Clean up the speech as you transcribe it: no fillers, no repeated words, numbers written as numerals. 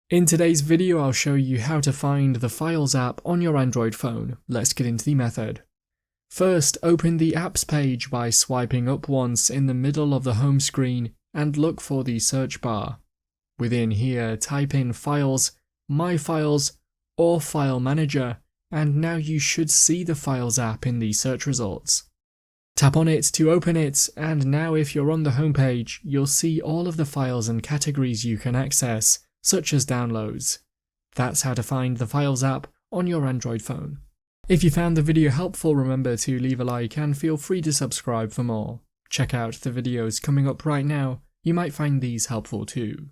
In today's video, I'll show you how to find the Files app on your Android phone. Let's get into the method. First, open the Apps page by swiping up once in the middle of the home screen and look for the search bar. Within here, type in Files, My Files, or File Manager, and now you should see the Files app in the search results. Tap on it to open it, and now if you're on the home page, you'll see all of the files and categories you can access, such as downloads. That's how to find the Files app on your Android phone. If you found the video helpful, remember to leave a like and feel free to subscribe for more. Check out the videos coming up right now, you might find these helpful too.